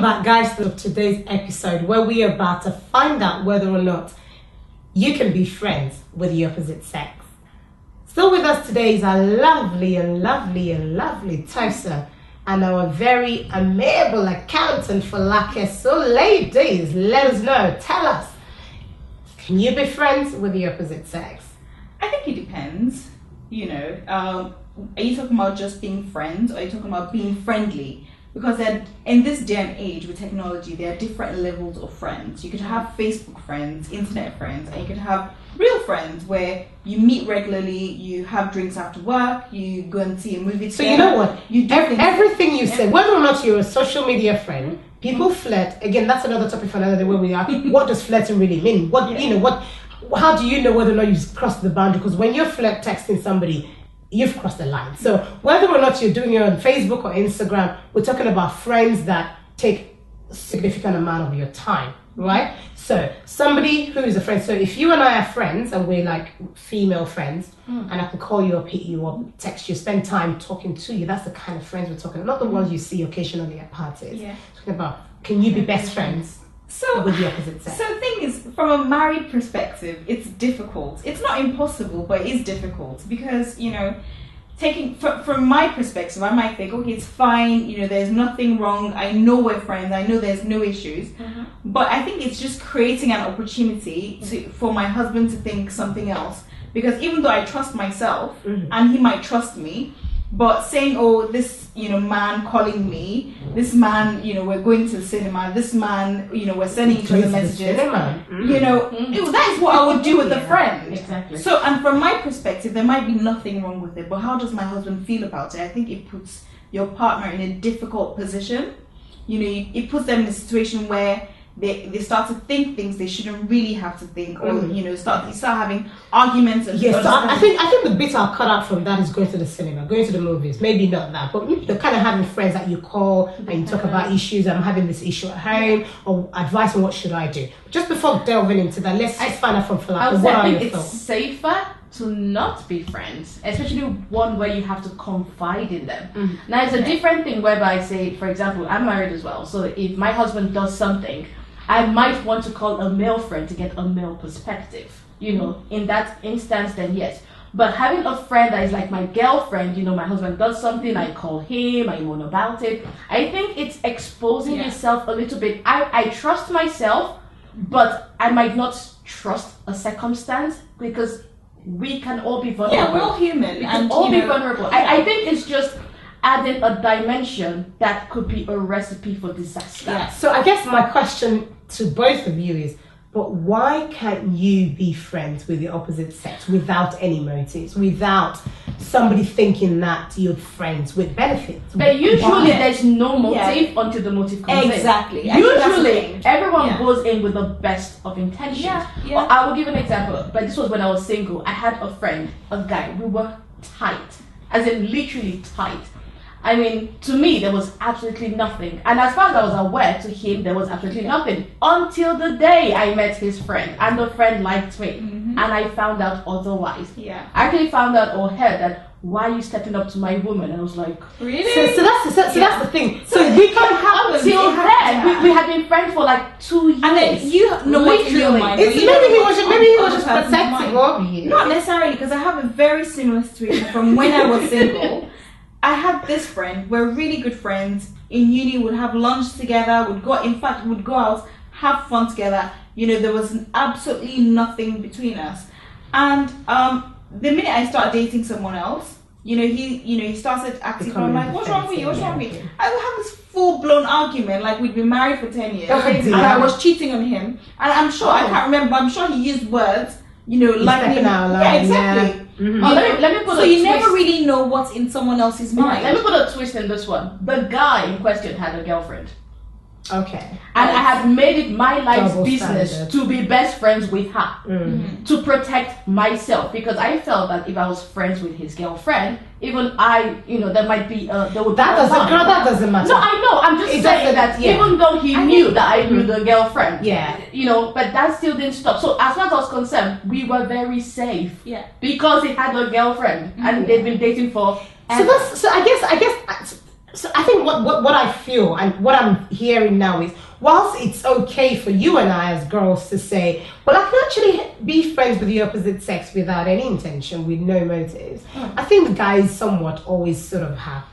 back, guys, to today's episode where we are about to find out whether or not you can be friends with the opposite sex. Still with us today is our lovely Tosa and our very amiable accountant Folake. So ladies, let us know, tell us, can you be friends with the opposite sex? I think it depends, are you talking about just being friends, or are you talking about being friendly? Because in this day and age with technology, there are different levels of friends. You could have Facebook friends, internet friends, and you could have real friends where you meet regularly, you have drinks after work, you go and see a movie together. So you know what? You do everything you said, whether or not you're a social media friend, people flirt. Again, that's another topic for another day where we are. What does flirting really mean? How do you know whether or not you've crossed the boundary? Because when you're flirt texting somebody, you've crossed the line. So whether or not you're doing it on Facebook or Instagram, we're talking about friends that take a significant amount of your time, right? So somebody who is a friend, so if you and I are friends and we're like female friends, and I can call you or pick you up, text you, spend time talking to you, that's the kind of friends we're talking about, not the ones you see occasionally at parties. Yeah. Talking about, can you be best friends with the opposite sex? So the thing is, from a married perspective, it's difficult. It's not impossible, but it is difficult because, taking from my perspective, I might think, okay, it's fine, there's nothing wrong, I know we're friends, I know there's no issues, but I think it's just creating an opportunity for my husband to think something else, because even though I trust myself, and he might trust me, but saying, oh, this, man calling me, this man, we're going to the cinema, this man, we're sending each other messages, that is what I would do with a friend. Exactly. So, and from my perspective, there might be nothing wrong with it, but how does my husband feel about it? I think it puts your partner in a difficult position. It puts them in a situation where they start to think things they shouldn't really have to think, or start having arguments. And yes, so I think the bit I'll cut out from that is going to the cinema, going to the movies. Maybe not that, but you're kind of having friends that you call and you talk about issues. I'm having this issue at home, or advice on what should I do. Just before delving into that, let's find out from Folake. What are your thoughts? It's safer to not be friends, especially one where you have to confide in them. Now, it's a different thing whereby, say, for example, I'm married as well. So if my husband does something, I might want to call a male friend to get a male perspective. In that instance, then yes. But having a friend that is like my girlfriend, my husband does something, I call him, I moan about it. I think it's exposing yourself a little bit. I trust myself, but I might not trust a circumstance, because we can all be vulnerable. Yeah, we're all human. We can all be vulnerable. I think it's just adding a dimension that could be a recipe for disaster. Yeah. So I guess my question to both of you is, but why can't you be friends with the opposite sex without any motives, without somebody thinking that you're friends with benefits? But usually there's no motive until the motive comes in. Exactly. Usually everyone goes in with the best of intentions. Well, I will give an example, but this was when I was single. I had a friend, a guy, we were tight, as in literally tight. I mean, to me, there was absolutely nothing. And as far as I was aware, to him, there was absolutely nothing. Until the day I met his friend, and the friend liked me. And I found out otherwise. I actually found out or heard that, why are you stepping up to my woman? And I was like, really? So that's the thing. So we can't have until then. We had been friends for like 2 years. And then you know what's in your mind. Maybe he was just protective of you. Not necessarily, because I have a very similar situation from when I was single. I had this friend, we're really good friends. In uni, we'd have lunch together, we'd go out, have fun together. There was absolutely nothing between us. And the minute I started dating someone else, he started acting. I'm like, what's wrong with you? What's wrong with you? I would have this full-blown argument, like we'd been married for 10 years, and I was cheating on him. And I'm sure, I can't remember, I'm sure he used words, like exactly. Let me put so you never really know what's in someone else's mind. Let me put a twist in this one. The guy in question had a girlfriend. Okay. And I had made it my life's business to be best friends with her, to protect myself, because I felt that if I was friends with his girlfriend, even I, there might be that doesn't matter. No, I know. I'm just saying that even though he knew that I knew the girlfriend, but that still didn't stop. So as far as I was concerned, we were very safe, because he had a girlfriend and they've been dating for. So I guess So I think what I feel and what I'm hearing now is, whilst it's okay for you and I as girls to say, well, I can actually be friends with the opposite sex without any intention, with no motives. I think the guys somewhat always sort of have.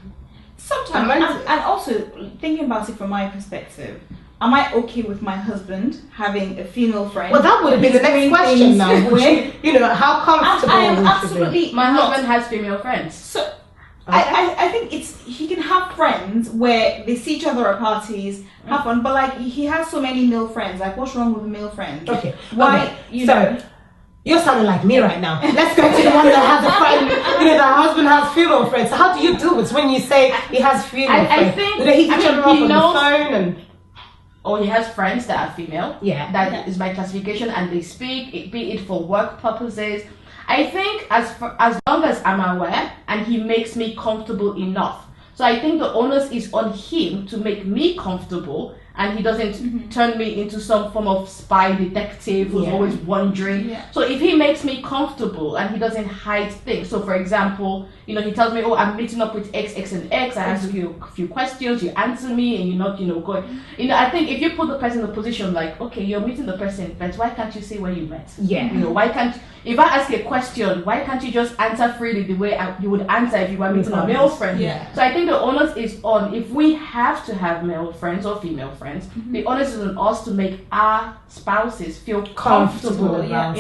Sometimes, and also thinking about it from my perspective, am I okay with my husband having a female friend? Well, that would have been the next question now. How comfortable I am would you absolutely be? My husband has female friends. So I think he can have friends where they see each other at parties, have fun, but like he has so many male friends. Like, what's wrong with male friends? Okay. Why? Okay. You know. You're sounding like me right now. Let's go to the one that has a friend, the husband has female friends. So how do you do it when you say he has female friends? I think, do they hit each other up on the phone and... Or he has friends that are female. Yeah. That is my classification, and they speak, be it for work purposes. I think as long as I'm aware and he makes me comfortable enough. So I think the onus is on him to make me comfortable, and he doesn't turn me into some form of spy detective who's always wondering. Yeah. So if he makes me comfortable and he doesn't hide things. So for example, he tells me, oh, I'm meeting up with X, X, and X. I ask you a few questions, you answer me, and you're not, going. I think if you put the person in a position like, okay, you're meeting the person, but why can't you say where you met? Yeah. Why can't, if I ask a question, why can't you just answer freely the way you would answer if you were meeting a male friend? Yeah. So I think the onus is on, if we have to have male friends or female friends, the onus is on us to make our spouses feel comfortable enough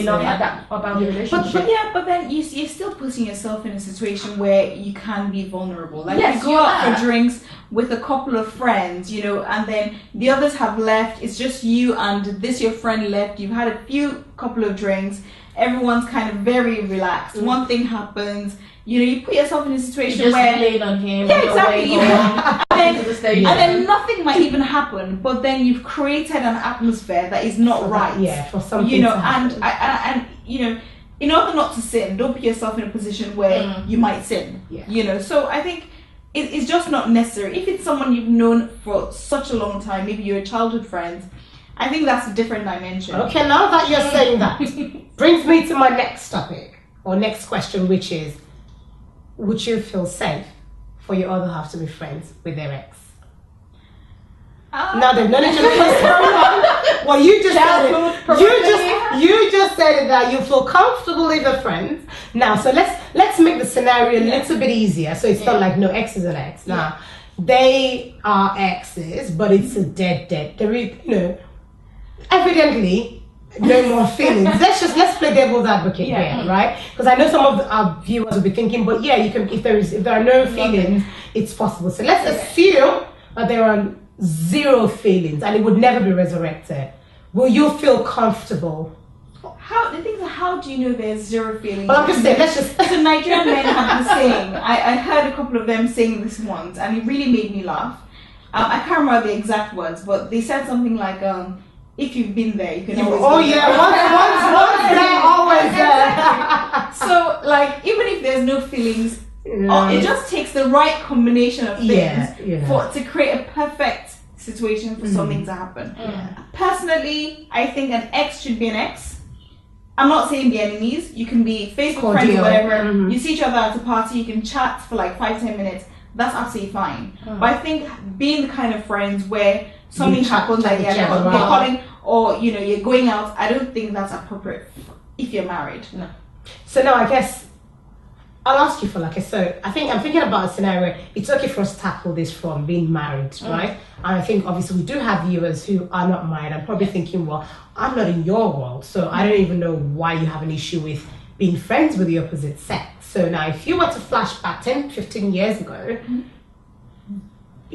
about the relationship. But then you're still putting yourself in a situation where you can be vulnerable. Like, yes, you go out for drinks with a couple of friends, and then the others have left. It's just you and your friend left. You've had a couple of drinks. Everyone's kind of very relaxed. One thing happens. You put yourself in a situation where you just on him. Yeah, exactly. And then nothing might even happen, but then you've created an atmosphere that is not right. Yeah, for something to happen. And in order not to sin, don't put yourself in a position where you might sin. Yeah. So I think it's just not necessary. If it's someone you've known for such a long time, maybe you're a childhood friend, I think that's a different dimension. Okay, now that you're saying that, brings me to my next topic, or next question, which is, would you feel safe for your other half to be friends with their ex? Now they've known each other for so long. Well, you just said it. You just said it, that you feel comfortable if they're friends. Now, so let's make the scenario a little bit easier. So it's not like no ex is an ex. Now, they are exes, but it's a dead. There is, evidently no more feelings. Let's play devil's advocate here, right? Because I know some of our viewers will be thinking, but yeah, you can, if there are no feelings, it's possible. So let's assume that there are zero feelings and it would never be resurrected. Will you feel comfortable? How do you know there's zero feelings? Well, I'm just saying, So Nigerian men have the saying. I heard a couple of them saying this once, and it really made me laugh. I can't remember the exact words, but they said something like, if you've been there, you can always go there. Once there, always there. So, like, even if there's no feelings, it just takes the right combination of things to create a perfect situation for something to happen. Personally, I think an ex should be an ex. I'm not saying be enemies. You can be Facebook friends or whatever. You see each other at a party, you can chat for like 5-10 minutes. That's absolutely fine. But I think being the kind of friends where something happens, like they're calling, or you're going out, I don't think that's appropriate if you're married. No. So now I guess I'll ask you, Folake. So I'm thinking about a scenario. It's okay for us to tackle this from being married, right? And I think obviously we do have viewers who are not married and probably thinking, well, I'm not in your world, so I don't even know why you have an issue with being friends with the opposite sex. So now if you were to flash back 10-15 years ago,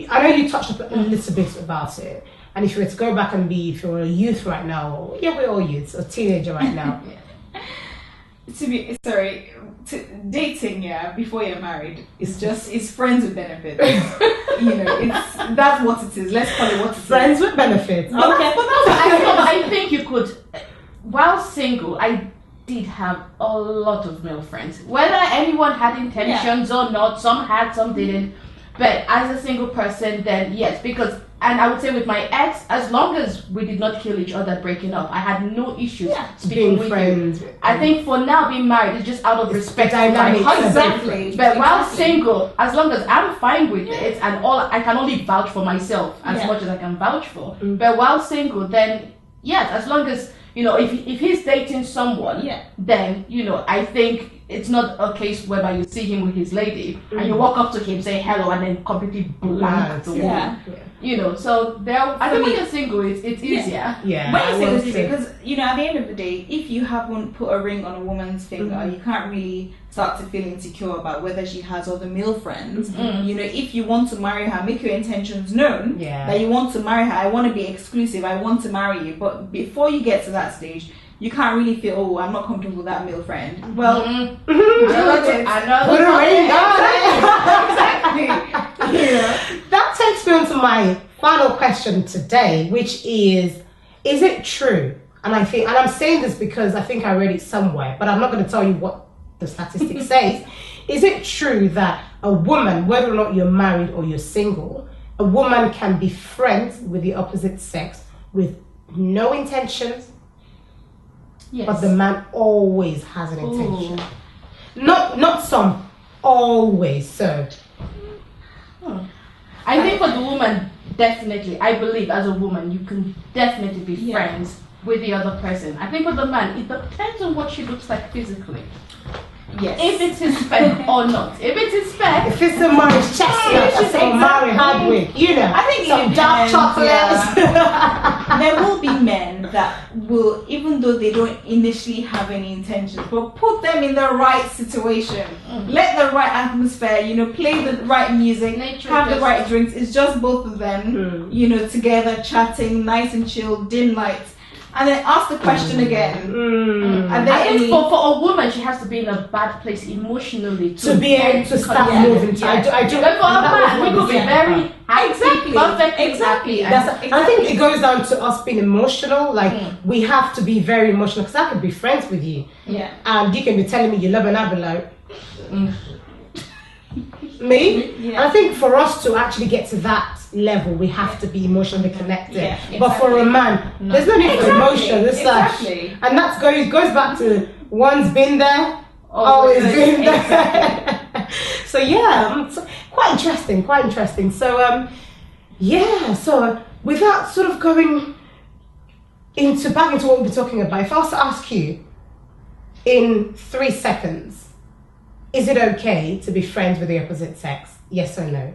I know you touched a little bit about it, and if you were to go back and if you're a youth right now, or we're all youths, or teenager right now. Dating, before you're married, it's friends with benefits. That's what it is. Let's call it what it is. Friends with benefits. Okay. I think you could, while single, I did have a lot of male friends. Whether anyone had intentions or not, some had, some didn't. But as a single person, then yes, because And I would say with my ex, as long as we did not kill each other breaking up, I had no issues speaking with friends. you. I think for now, being married is just out of respect for my dynamic. husband. Exactly. But while single, as long as I'm fine with it, and I can only vouch for myself as much as I can vouch for. But while single, then yes, as long as, you know, if he's dating someone, then, you know, I think it's not a case whereby you see him with his lady and you walk up to him, say hello, and then completely blank the wall. You know, so I think when you're single, it's easier. Yeah. When you say it's easier, because, you know, at the end of the day, if you haven't put a ring on a woman's finger, you can't really start to feel insecure about whether she has other male friends. You know, if you want to marry her, make your intentions known that you want to marry her. I want to be exclusive. I want to marry you. But before you get to that stage, you can't really feel, oh, I'm not comfortable with that male friend. Well, I know. Put a ring on. exactly. Yeah. That takes me on to my final question today, which is it true? And I'm saying this because I think I read it somewhere, but I'm not going to tell you what the statistic says. Is it true that a woman, whether or not you're married or you're single, a woman can be friends with the opposite sex with no intentions? Yes. But the man always has an intention. Not some, always. So I think for the woman, definitely, I believe as a woman, you can definitely be friends with the other person. I think for the man, it depends on what she looks like physically. Yes. If it's his spec or not. If it's his spec. if it's a marriage chestnut, or marriage hardwick, you know, I think some dark chocolates. There will be men that will, even though they don't initially have any intentions, but put them in the right situation, let the right atmosphere, you know, play the right music, have the right drinks. It's just both of them, you know, together chatting, nice and chill, dim lights. And then ask the question again. And then I think for a woman, she has to be in a bad place emotionally to be able to start moving. I do. But for a man, we could be very happy, perfectly happy. I think it goes down to us being emotional. Like we have to be very emotional, because I could be friends with you, and you can be telling me you love, and I'll be like, me. And I think for us to actually get to that level, we have to be emotionally connected. But for a man, there's no need for emotion. It's like, and that goes back to one's been there, always been there. So quite interesting. So so without sort of going back into what we're talking about, if I was to ask you in 3 seconds, is it okay to be friends with the opposite sex? Yes or no?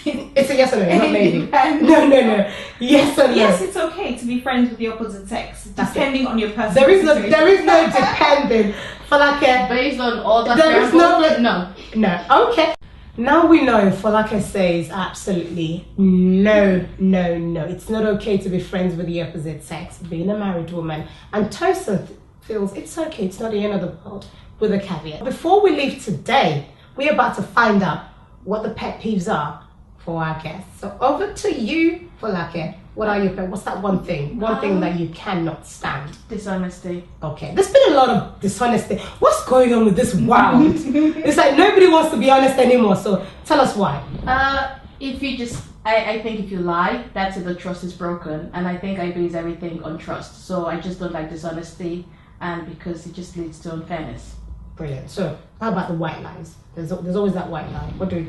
It's a yes or no, not maybe. No. Yes or no? Yes, it's okay to be friends with the opposite sex, depending on your personal situation. There is no depending. Folake, based on all the there is no. No. Okay. Now we know Folake says absolutely no. It's not okay to be friends with the opposite sex, being a married woman. And Tosan feels it's okay, it's not the end of the world, with a caveat. Before we leave today, we're about to find out what the pet peeves are for our guests. So over to you, Folake. What are your pet? What's that one thing that you cannot stand? Dishonesty. Okay, there's been a lot of dishonesty. What's going on with this world? It's like nobody wants to be honest anymore. So tell us why. I think if you lie, that's it, the trust is broken. And I think I base everything on trust. So I just don't like dishonesty, and because it just leads to unfairness. Brilliant. So how about the white lies? There's always that white lie. White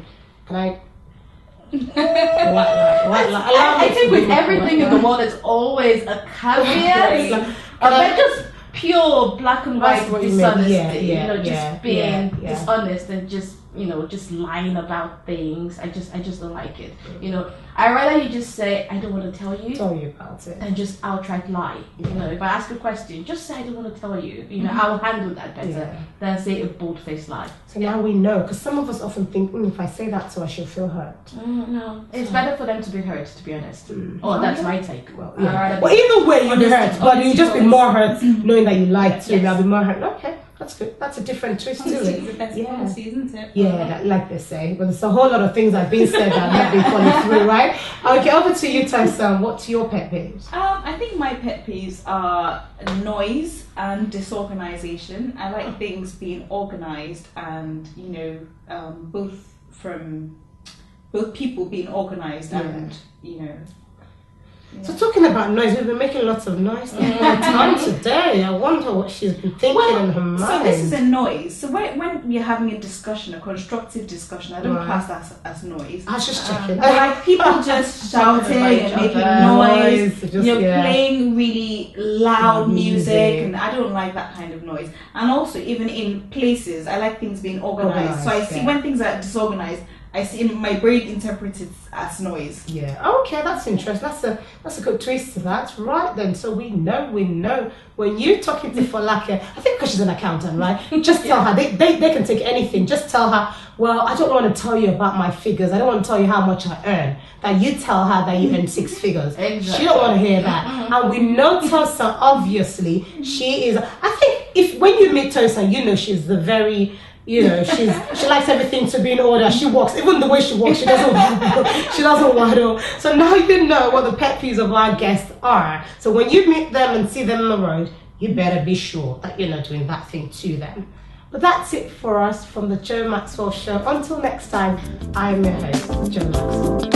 lie. I think with everything in the world, it's always a caveat. But just pure black and white dishonesty. Just being dishonest and just lying about things. I just don't like it. I rather you just say, I don't want to tell you. Tell you about it. And just outright lie. If I ask a question, just say I don't want to tell you. I'll handle that better than say a bold-faced lie. So now we know, because some of us often think, if I say that to her, she'll feel hurt. No, it's better for them to be hurt, to be honest. That's my take. Well, either way, you'll be hurt, but you'll just be more hurt knowing that you lied to. They'll be more hurt. Okay. That's good. That's a different twist to it. It's the best policy, isn't it? Yeah, like they say. But there's a whole lot of things that have been said that have not been followed through, right? Okay, over to you, Tosan. What's your pet peeves? I think my pet peeves are noise and disorganization. I like things being organized and, both from both people being organized and So talking about noise, we've been making lots of noise time today. I wonder what she's been thinking in her mind. So this is a noise. So when we're having a discussion, a constructive discussion, I don't class that as noise. I was just checking. Like people just shouting and making noise, playing really loud music, and I don't like that kind of noise. And also, even in places, I like things being organized. So I see when things are disorganized, I see my brain interprets it as noise. Yeah. Okay, that's interesting. That's a good twist to that. Right then. So we know when you're talking to Folake, I think because she's an accountant, right? Just tell her they can take anything. Just tell her, well, I don't want to tell you about my figures. I don't want to tell you how much I earn. That you tell her that you earn 6 figures. Exactly. She don't want to hear that. And we know Tosan, obviously, she is. I think when you meet Tosan, you know she's the very. She likes everything to be in order. She walks, even the way she walks, she doesn't waddle. So now you know what the pet peeves of our guests are. So when you meet them and see them on the road, you better be sure that you're not doing that thing to them. But that's it for us from the Joe Maxwell Show. Until next time, I'm your host, Joe Maxwell.